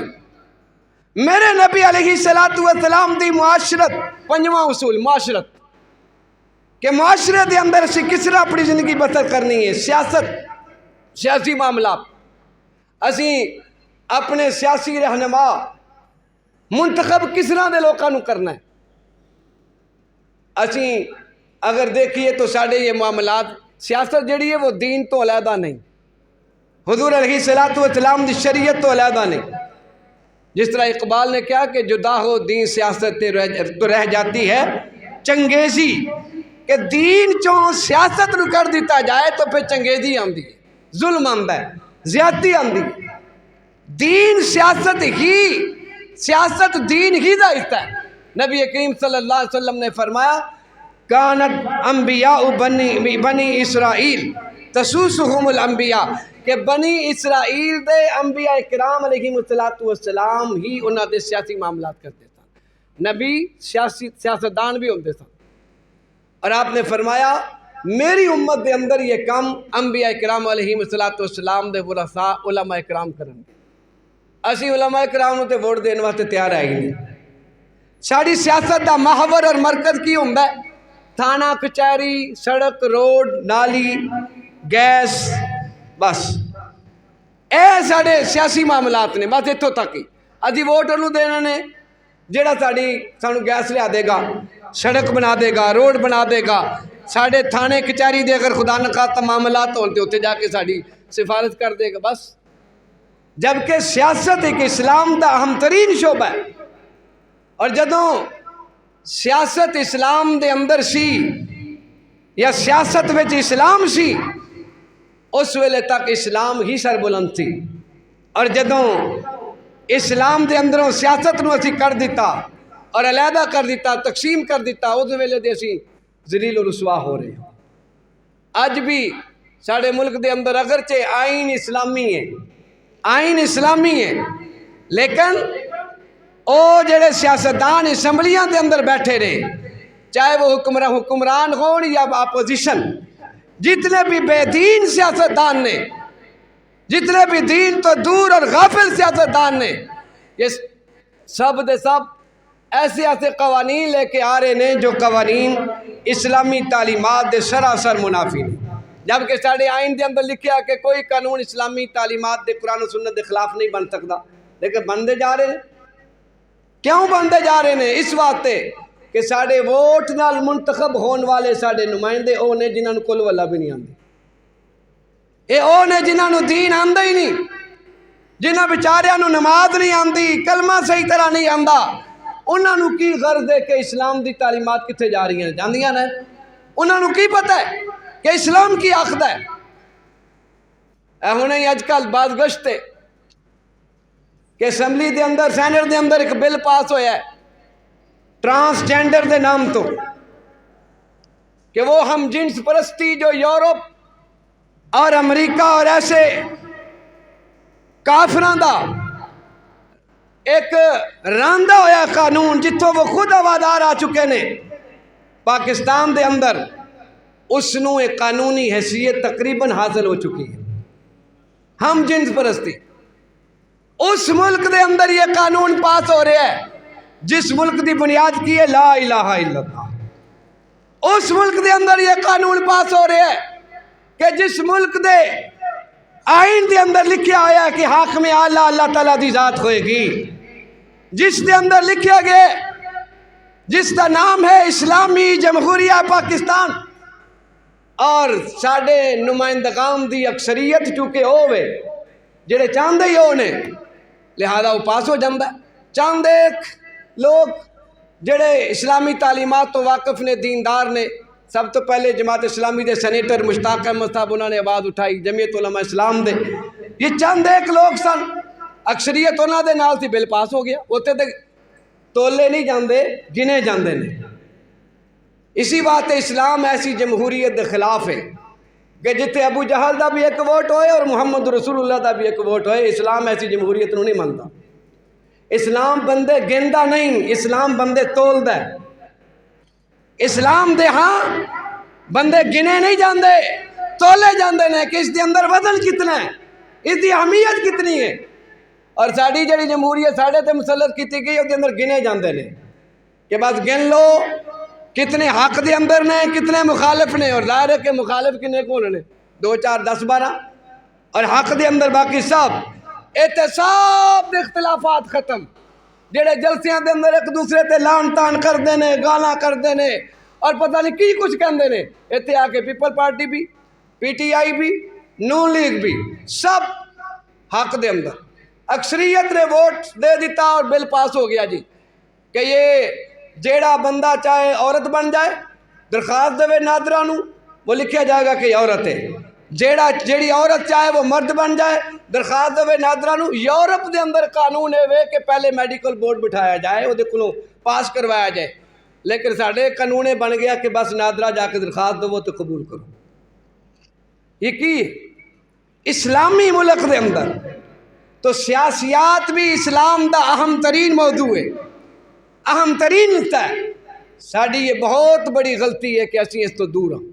میرے نبی علیہ السلام دی معاشرت پنجواں اصول معاشرت کہ معاشرے دے اندر اسی کس طرح اپنی زندگی بسر کرنی ہے. سیاست سیاسی معاملات اسی اپنے سیاسی رہنما منتخب کس طرح دے لوگوں کو کرنا ہے. اسی اگر دیکھیے تو ساڑھے یہ معاملات سیاست جڑی ہے وہ دین تو علیحدہ نہیں, حضور علیہ السلام دی شریعت تو علیحدہ نہیں. جس طرح اقبال نے کہا کہ جدا ہو دین سیاست تو رہ جاتی ہے چنگیزی, کہ دین چوں سیاست نو کر دیتا جائے تو پھر چنگیزی آندی ہے, ظلم آندا ہے, زیادتی آندی ہے. دین سیاست دین ہی دا حصہ ہے. نبی کریم صلی اللہ علیہ وسلم نے فرمایا کانت انبیاء بنی اسرائیل تسوسہم الانبیاء, کہ بنی اسرائیل دے انبیاء کرام علیہ السلام ہی انہاں دے سیاسی معاملات کرتے تھے. نبی سیاستدان بھی ہوتے تھے. اور آپ نے فرمایا میری امت دے اندر یہ کام انبیاء کرام علیہ السلام دے ورثاء علماء کرام کرن گے. اسی علماء کرام نو تے ووٹ دین واسطے تیار ہے ہی نہیں. ساری سیاست دا محور اور مرکز کی ہوندا ہے؟ تھانہ کچہری, سڑک, روڈ, نالی, گیس, بس اے ساڑے سیاسی معاملات نے. بس اتوں تک ہی ادھی ووٹ انہوں دینا نے جیڑا سانو گیس لیا دے گا, سڑک بنا دے گا, روڈ بنا دے گا. ساڑے تھانے کچہری دے اگر خدا نخواستہ معاملات ہوتے ہوتے جا کے ساڑی سفارش کر دے گا بس. جبکہ سیاست ایک اسلام دا اہم ترین شعبہ ہے. اور جدوں سیاست اسلام دے اندر سی یا سیاست وچ اسلام سی اس ویلے تک اسلام ہی سر بلند تھی. اور جدوں اسلام دے اندروں سیاست نو اسی کر دیتا اور علیحدہ کر دیتا, تقسیم کر دیتا, اس ویلے دے اسی ذلیل و رسوا ہو رہے ہیں. اج بھی ساڑے ملک دے اندر اگرچہ آئین اسلامی ہے لیکن او جڑے سیاستدان اسمبلیاں دے اندر بیٹھے رہے, چاہے وہ حکمران ہون یا اپوزیشن, جتنے بھی بے دین سیاستدان نے, جتنے بھی دین تو دور اور غافل سیاستدان نے, یہ سب دے سب ایسے قوانین لے کے آ رہے ہیں جو قوانین اسلامی تعلیمات دے سراسر منافی ہیں. جبکہ ساڑھے آئین دے اندر لکھیا کہ کوئی قانون اسلامی تعلیمات دے قرآن و سنت دے خلاف نہیں بن سکتا, لیکن بندے جا رہے ہیں. کیوں بندے جا رہے ہیں؟ اس واسطے کہ ساڑھے ووٹ نال منتخب ہون والے ساڑھے نمائندے او نے جنہاں نو کل والا بھی نہیں آندے. اے او نے جنہاں نو دین آندہ ہی نہیں, جنہاں بیچاریاں نو نماز نہیں آندی, کلمہ صحیح طرح نہیں آندہ. انہاں نو کی غرض ہے کہ اسلام دی تعلیمات کتھے جا رہی ہیں؟ جاندیاں نے. انہاں نو کی پتہ ہے کہ اسلام کی آخد ہے؟ اے ہونے ہی اج کل بعض گشتے کہ اسمبلی دے اندر سینٹ دے اندر ایک بل پاس ہویا ہے ٹرانسجینڈر دے نام تو, کہ وہ ہم جنس پرستی جو یورپ اور امریکہ اور ایسے کافران دا ایک راندہ ہویا قانون جتوں وہ خود آوادار آ چکے نے پاکستان دے اندر, اس نو ایک قانونی حیثیت تقریباً حاصل ہو چکی ہے. ہم جنس پرستی اس ملک دے اندر یہ قانون پاس ہو رہا ہے جس ملک دی بنیاد کی ہے لا الہ الا اللہ. اس ملک دے اندر یہ قانون پاس ہو رہا ہے کہ جس ملک دے آئین دے اندر لکھیا ہوا ہے کہ حاکم اعلیٰ اللہ تعالیٰ دی ذات ہوئے گی, جس دے اندر لکھیا گئے جس کا نام ہے اسلامی جمہوریہ پاکستان, اور ساڑھے نمائندگان دی اکثریت چونکہ ہوئے جڑے چاندے ہی ہونے لہذا وہ پاس ہو جاندہ. چاندے لوگ جڑے اسلامی تعلیمات تو واقف نے, دیندار نے, سب تو پہلے جماعت اسلامی دے سینیٹر مشتاق احمد صاحب انہوں نے آواز اٹھائی, جمعیت علماء اسلام دے, یہ چند ایک لوگ سن, اکثریت انہوں دے نال تھی, بل پاس ہو گیا. ہوتے تے تولے نہیں جاندے, گنے جاندے نے. اسی بات اسلام ایسی جمہوریت دے خلاف ہے کہ جتے ابو جہل دا بھی ایک ووٹ ہوئے اور محمد رسول اللہ دا بھی ایک ووٹ ہوئے, اسلام ایسی جمہوریت نو نہیں مانتا. اسلام بندے گندا نہیں, اسلام بندے تول دا ہے. اسلام دے ہاں بندے گنے نہیں جاندے, تولے جاندے نے کہ اس دے اندر وزن کتنا ہے, اس دی اہمیت کتنی ہے. اور ساری جڑی جمہوریت ساڑھے تے مسلط کی گئی وہ اندر گنے جاندے نے کہ بس گن لو کتنے حق دے اندر نے کتنے مخالف نے، اور ظاہر ہے کہ مخالف کنے کون نے 2 4 10 12 اور حق دے اندر باقی سب احتساب دے اختلافات ختم، جڑے جلسیاں دے اندر ایک دوسرے تے لان تان کردے نے گالاں کردے نے اور پتہ نہیں کی کچھ کہندے نے، ایتھے آ کے پیپل پارٹی بھی پی ٹی آئی بھی نون لیگ بھی سب حق دے اندر اکثریت نے ووٹ دے دیتا اور بل پاس ہو گیا جی کہ یہ جیڑا بندہ چاہے عورت بن جائے درخواست دے نادرہ نو وہ لکھیا جائے گا کہ یہ عورت ہے، جیڑی عورت چاہے وہ مرد بن جائے درخواست دے نادرہ نو۔ یورپ دے اندر قانون ہے کہ پہلے میڈیکل بورڈ بٹھایا جائے وہ دیکھو پاس کروایا جائے، لیکن ساڑھے قانون بن گیا کہ بس نادرہ جا کے درخواست دو تو قبول کرو۔ یہ کی اسلامی ملک دے اندر تو سیاسیات بھی اسلام دا اہم ترین موضوع ہے، اہم ترین حصہ ہے۔ ساڑھی یہ بہت بڑی غلطی ہے کہ اسی اس تو دور ہوں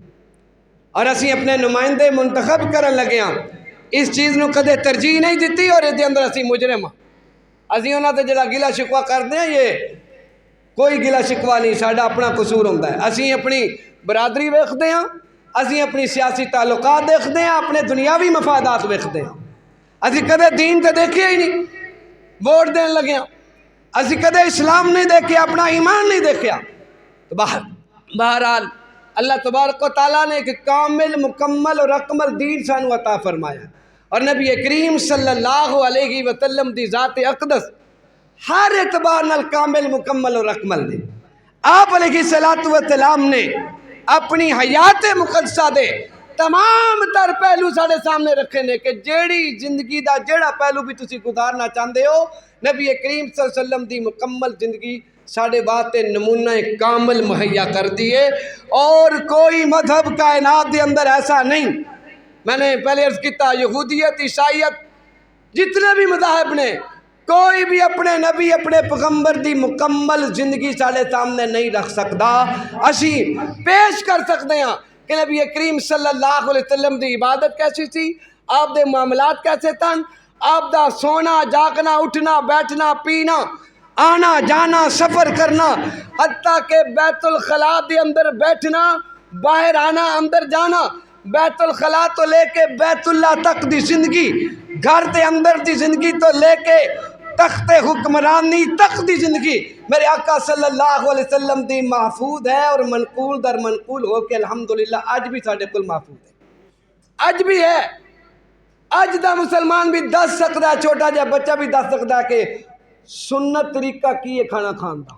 اور اسی اپنے نمائندے منتخب کرن لگے ہاں اس چیز نو کدے ترجیح نہیں دیتی اور اس دے اندر اسی مجرم ہاں۔ اسی انہاں تے جڑا گلا شکوہ کرتے ہیں یہ کوئی گلا شکوہ نہیں، ساڑھا اپنا قصور ہوندہ ہے۔ اسی اپنی برادری ویکھدے ہیں، اسی اپنی سیاسی تعلقات دیکھتے ہیں، اپنے دنیاوی مفادات ویکھدے ہیں۔ اسی کدے دین تے دیکھے ہی نہیں، ووٹ دین لگے ہیں۔ اسی کدے اسلام نہیں دیکھے، اپنا ایمان نہیں دیکھیا۔ تو بہرحال اللہ تبارک و تعالیٰ نے ایک کامل مکمل اور اکمل دین سانو عطا فرمایا، اور نبی کریم صلی اللہ علیہ وسلم دی ذات اقدس ہر اعتبار نال کامل مکمل اور اکمل نے۔ آپ علیہ السلام نے اپنی حیات مقدسہ دے تمام تر پہلو ساڑھے سامنے رکھے نے کہ جیڑی زندگی دا جیڑا پہلو بھی تسی گزارنا چاہتے ہو نبی کریم صلی اللہ علیہ وسلم دی مکمل زندگی ساڑھے باتیں نمونہ کامل مہیا کر دیے، اور کوئی مذہب کائنات دے اندر ایسا نہیں۔ میں نے پہلے عرض کیتا یہودیت عیسائیت جتنے بھی مذاہب نے کوئی بھی اپنے نبی اپنے پیغمبر دی مکمل زندگی ساڑھے سامنے نہیں رکھ سکتا۔ اسی پیش کر سکتے ہیں کہ نبی کریم صلی اللہ علیہ وسلم دی عبادت کیسی تھی، آپ دے معاملات کیسے تھن، آپ دا سونا جاگنا اٹھنا بیٹھنا پینا آنا جانا سفر کرنا، حتیٰ کہ بیت الخلاء دے اندر بیٹھنا باہر آنا اندر جانا، بیت الخلاء تو لے کے بیت اللہ تک دی زندگی، گھر دے اندر دی زندگی تو لے کے تخت حکمرانی تک دی زندگی میرے آقا صلی اللہ علیہ وسلم دی محفوظ ہے، اور منقول در منقول ہو کے الحمدللہ آج بھی ساڑھے کل محفوظ ہے، آج بھی ہے۔ آج دا مسلمان بھی دس سکتا ہے، چھوٹا جا بچہ بھی دس سکتا ہے کہ سنت طریقہ کی ہے کھانا کھان دا،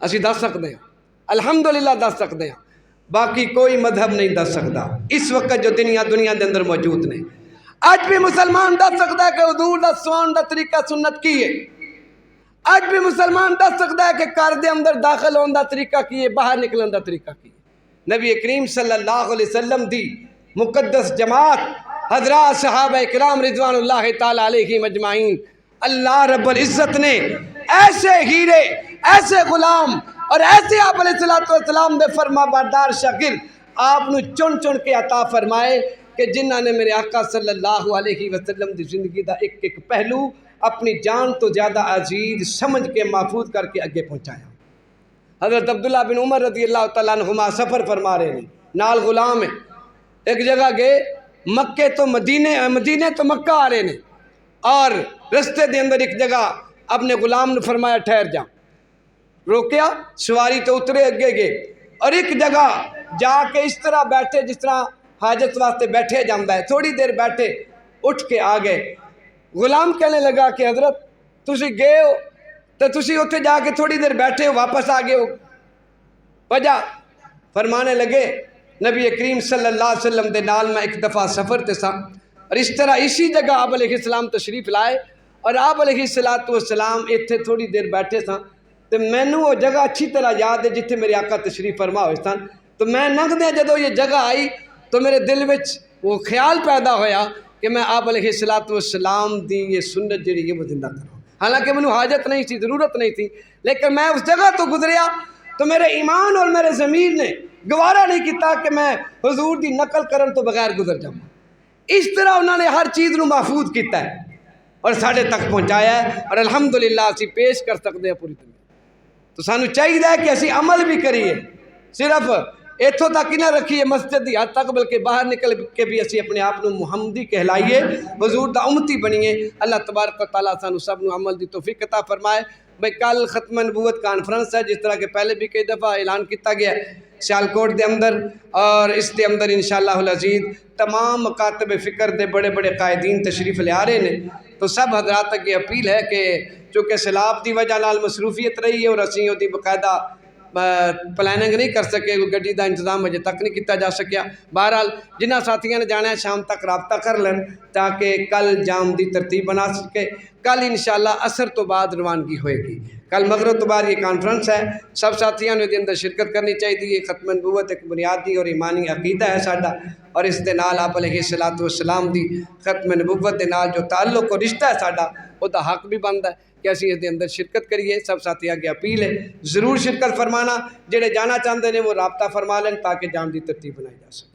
اسی دس سکتے ہیں الحمدللہ دس سکتے ہیں، باقی کوئی مذہب نہیں دس سکتا اس وقت جو دنیا دے اندر موجود نہیں۔ آج بھی مسلمان دس سکتا ہے کہ حضور دا سوان دا طریقہ سنت کی ہے، آج بھی مسلمان دس سکتا ہے کہ گھر دے اندر داخل ہون دا طریقہ کی ہے، باہر نکلن دا طریقہ کی ہے۔ نبی کریم صلی اللہ علیہ وسلم دی مقدس جماعت حضرات صحابہ کرام رضوان اللہ تعالیٰ علیہ مجمعین، اللہ رب العزت نے ایسے ہیرے ایسے غلام اور ایسے آپ علیہ السلام دے فرما بردار شاگرد آپ نو چن چن کے عطا فرمائے کہ جنہاں نے میرے آقا صلی اللہ علیہ وسلم دی زندگی دا ایک ایک پہلو اپنی جان تو زیادہ عزیز سمجھ کے محفوظ کر کے اگے پہنچایا۔ حضرت عبداللہ بن عمر رضی اللہ تعالیٰ عنہما سفر فرما رہے ہیں، نال غلام ہیں، ایک جگہ گئے مکے تو مدینے تو مکہ آ رہے ہیں، اور رستے دے اندر ایک جگہ اپنے غلام نے فرمایا ٹھہر جا، روکیا، سواری تو اترے اگے گئے، اور ایک جگہ جا کے اس طرح بیٹھے جس طرح حاجت واسطے بیٹھے جاندہ ہے، تھوڑی دیر بیٹھے اٹھ کے آ گئے۔ غلام کہنے لگا کہ حضرت تسی گئے ہو تو تسی اتھے جا کے تھوڑی دیر بیٹھے ہو واپس آ گئے ہو، وجہ فرمانے لگے نبی کریم صلی اللہ علیہ وسلم دے نال میں ایک دفعہ سفر تے سا، اور اس طرح اسی جگہ آپ علیہ السلام تشریف لائے، اور آپ علیہ السلام اتھے تھوڑی دیر بیٹھے سا، تو میں نے وہ جگہ اچھی طرح یاد ہے جتھے میرے آقا تشریف فرما ہوئے سن، تو میں ننگ دے جدو یہ جگہ آئی تو میرے دل وچ وہ خیال پیدا ہویا کہ میں آپ علیہ السلام دی یہ سنت جڑی ہے وہ زندہ کروں، حالانکہ مجھے حاجت نہیں تھی ضرورت نہیں تھی، لیکن میں اس جگہ تو گزریا تو میرے ایمان اور میرے ضمیر نے گوارا نہیں کیتا کہ میں حضور دی نقل کرن تو بغیر گزر جاؤں۔ اس طرح انہوں نے ہر چیز نو محفوظ کیتا ہے۔ اور ساڑھے تک پہنچایا ہے، اور الحمدللہ اسی پیش کر سکتے ہیں پوری دنیا۔ تو سانو چاہیے کہ اسی عمل بھی کریے، صرف ایتھوں تک ہی نہ رکھیے مسجد دی حد تک، بلکہ باہر نکل کے بھی اسی اپنے آپ محمدی کہلائیے، حضور دا امتی بنیے۔ اللہ تبارک و تعالیٰ سانو سب نو عمل دی توفیق عطا فرمائے۔ بھئی کل ختم نبوت کانفرنس ہے، جس طرح کہ پہلے بھی کئی دفعہ اعلان کیتا گیا سیالکوٹ دے اندر، اور اس دے اندر انشاءاللہ العزیز تمام مکاتب فکر دے بڑے بڑے قائدین تشریف لے آ رہے ہیں۔ تو سب حضرات تک یہ اپیل ہے کہ چونکہ سیلاب دی وجہ نال مصروفیت رہی ہے اور اسی دی باقاعدہ پلاننگ نہیں کر سکے، گڈی دا انتظام اجے تک نہیں کیتا جا سکیا۔ بہرحال جنہ ساتھیاں نے جانا ہے شام تک رابطہ کر لیں تاکہ کل جام دی ترتیب بنا سکے۔ کل انشاءاللہ عصر تو بعد روانگی ہوئے گی، کل مغرب تو بعد یہ کانفرنس ہے، سب ساتھیاں نے اندر شرکت کرنی چاہیے۔ ختم نبوت ایک بنیادی اور ایمانی عقیدہ ہے ساڈا، اور اس دے نال آپ علیہ الصلوۃ والسلام دی ختم نبوت دے نال جو تعلق اور رشتہ ہے ساڈا، وہ دا حق بھی بنتا ہے کہ اسی اس دے اندر شرکت کریے۔ سب ساتھی آگے اپیل ہے ضرور شرکت فرمانا، جڑے جانا چاہتے ہیں وہ رابطہ فرما لیں تاکہ جام دی ترتیب بنائی جا سکے۔